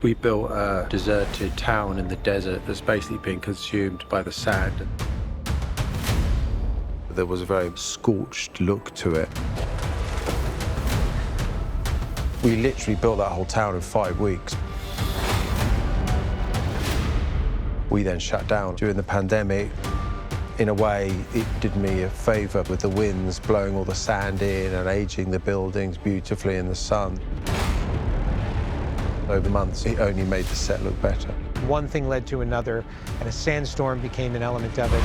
We built a deserted town in the desert that's basically been consumed by the sand. There was a very scorched look to it. We literally built that whole town in 5 weeks. We then shut down during the pandemic. In a way, it did me a favor with the winds blowing all the sand in and aging the buildings beautifully in the sun. Over months, it only made the set look better. One thing led to another, and a sandstorm became an element of it.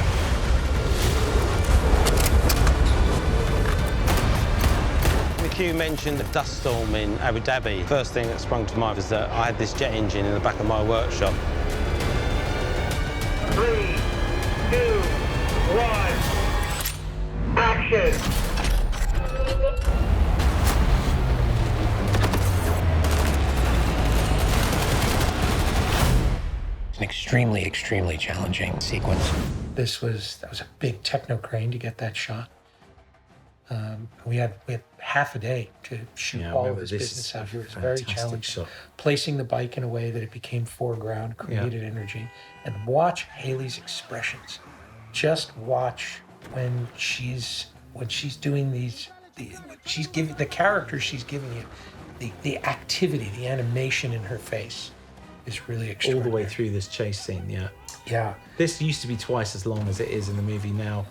McHugh mentioned the dust storm in Abu Dhabi. First thing that sprung to mind was that I had this jet engine in the back of my workshop. 3, 2, 1, action! An extremely, extremely challenging sequence. That was a big techno crane to get that shot. We had half a day to shoot all of this business out here. It was very challenging. Placing the bike in a way that it became foreground created energy. And watch Haley's expressions. Just watch when she's doing these. She's giving the character she's giving you, the activity, the animation in her face is really extraordinary. All the way through this chase scene, yeah. Yeah. This used to be twice as long as it is in the movie now.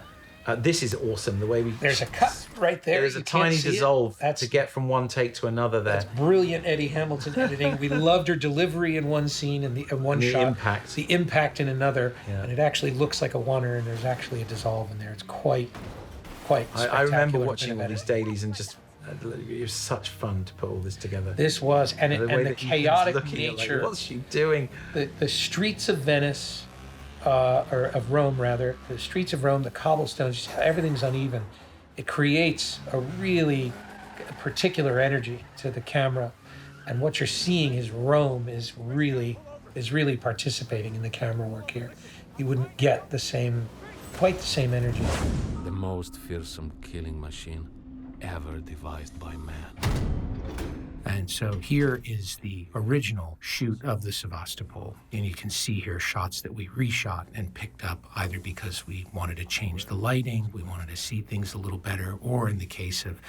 This is awesome, the way we... There's a cut right there. There's a tiny dissolve to get from one take to another there. That's brilliant Eddie Hamilton editing. We loved her delivery in one scene and one shot. The impact in another. Yeah. And it actually looks like a oneer, and there's actually a dissolve in there. It's quite spectacular. I remember watching all these dailies and just... It was such fun to put all this together. This was, and the chaotic nature. Like, what's she doing? The streets of Venice, or of Rome rather, the streets of Rome, the cobblestones, everything's uneven. It creates a really particular energy to the camera, and what you're seeing is Rome is really participating in the camera work here. You wouldn't get quite the same energy. The most fearsome killing machine ever devised by man. And so here is the original shoot of the Sevastopol. And you can see here shots that we reshot and picked up either because we wanted to change the lighting, we wanted to see things a little better, or in the case of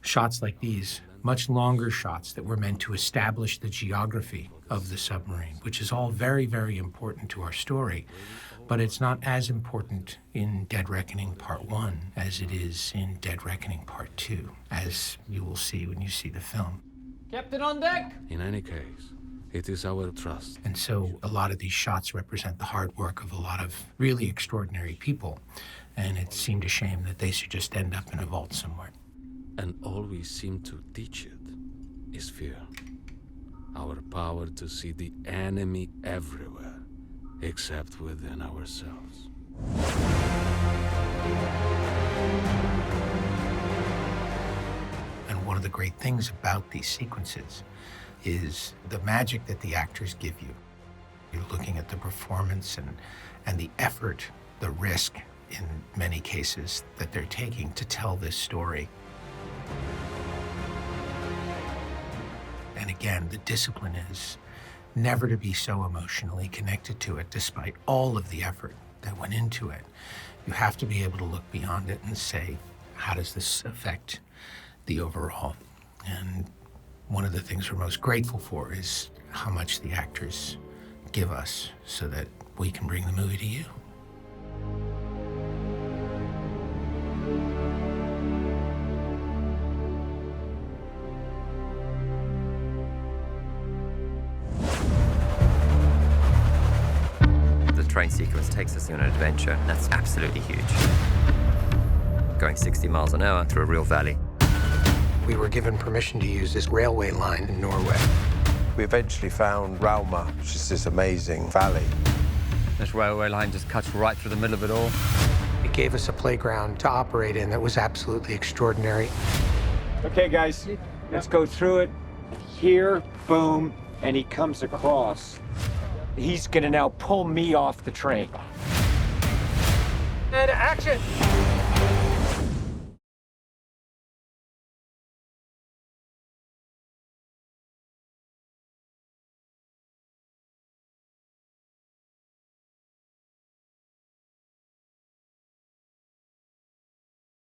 shots like these, much longer shots that were meant to establish the geography of the submarine, which is all very, very important to our story. But it's not as important in Dead Reckoning Part 1 as it is in Dead Reckoning Part 2, as you will see when you see the film. Captain on deck! In any case, it is our trust. And so a lot of these shots represent the hard work of a lot of really extraordinary people, and it seemed a shame that they should just end up in a vault somewhere. And all we seem to teach it is fear. Our power to see the enemy everywhere, except within ourselves. And one of the great things about these sequences is the magic that the actors give you. You're looking at the performance and the effort, the risk in many cases that they're taking to tell this story. And again, the discipline is never to be so emotionally connected to it, despite all of the effort that went into it. You have to be able to look beyond it and say, how does this affect the overall? And one of the things we're most grateful for is how much the actors give us so that we can bring the movie to you. Train sequence takes us on an adventure, and that's absolutely huge. Going 60 miles an hour through a real valley. We were given permission to use this railway line in Norway. We eventually found Rauma, which is this amazing valley. This railway line just cuts right through the middle of it all. It gave us a playground to operate in that was absolutely extraordinary. Okay, guys, let's go through it. Here, boom, and he comes across. He's gonna now pull me off the train. And action!